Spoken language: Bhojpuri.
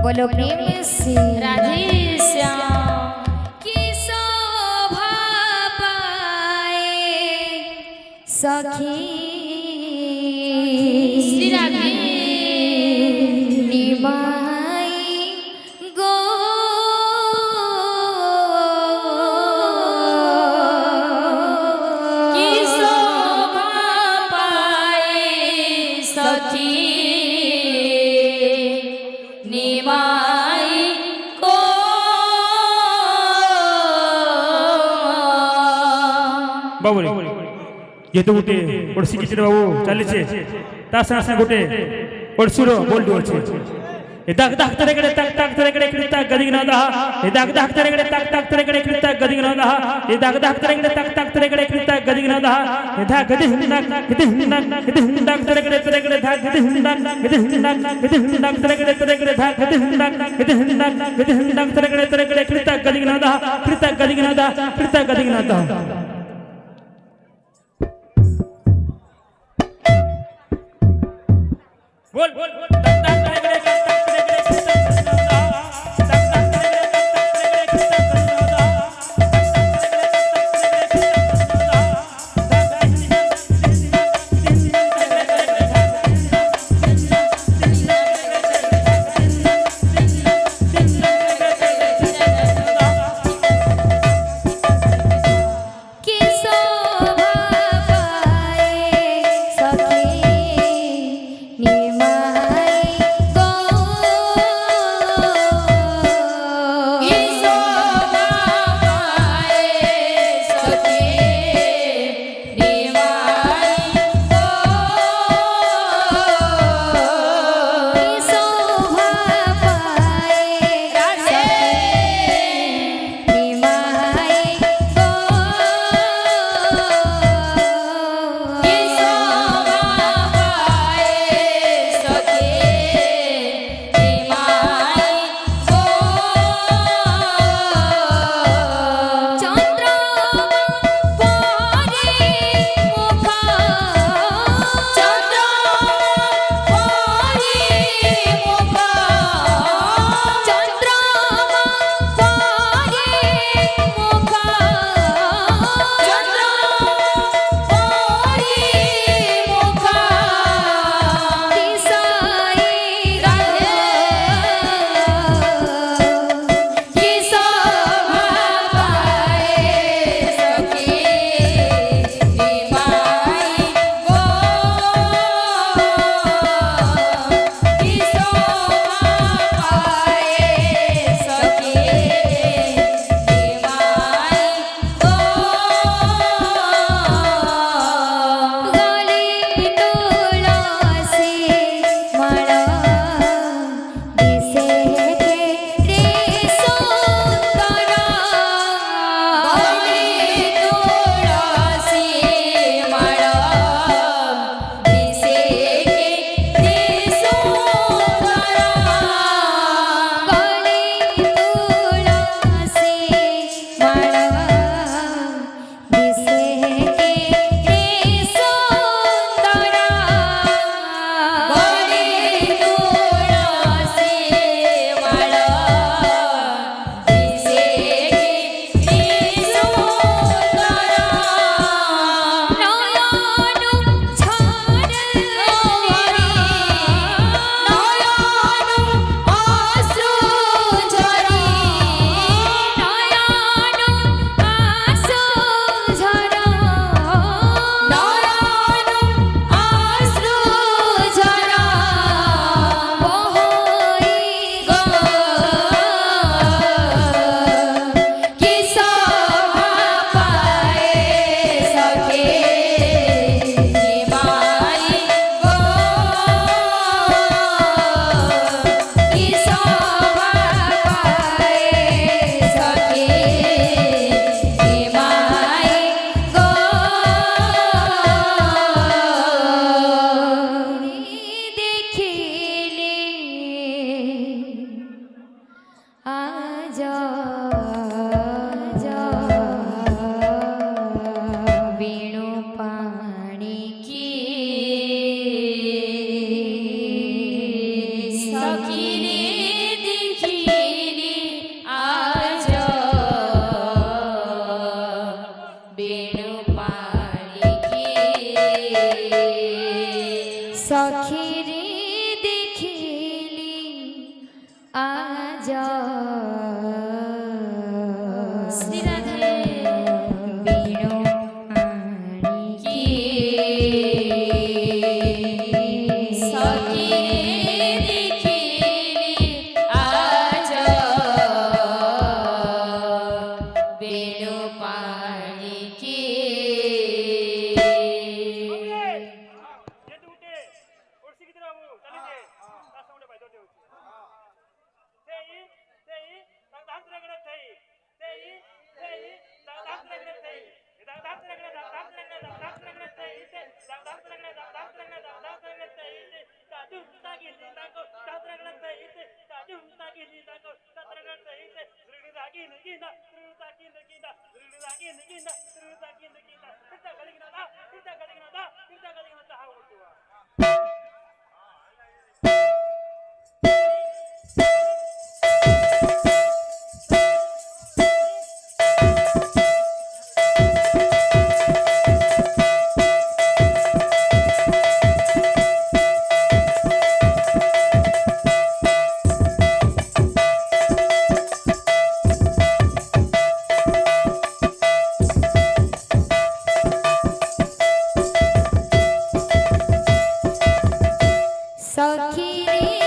बोलो प्रेम से राधे श्याम की शोभा पाए सखी श्री राधे निभाई गो की शोभा पाए सखी निमाई को बाबू जेहेतु गोटे पड़ोशी किचन बाबू चली ता साथ गोटे पड़ोशीर बोल्ड अच्छे दाग दाग तरे गड़े तक तक तरे गड़े खिड़ता गदिग ना दहा दाग दाग तरे गड़े तक तक तरे गड़े खिड़ता गदिग ना दहा दाग दाग तरे गड़े तक तक तरे गड़े खिड़ता गदिग ना दहा धा गदि हुंडा गदि हुंडा गदि हुंडा तरे गड़े धा गदि हुंडा गदि हुंडा तरे गड़े धा गदि हुंडा गदि हुंडा तरे गड़े खिड़ता गदिग ना दहा खिड़ता गदिग ना दहा खिड़ता गदिग ना दहा बोल बोल निमाई गो आजा श्री राधे बीणो आणी की सखी देखिली आज बेणु पाणी की सखी रे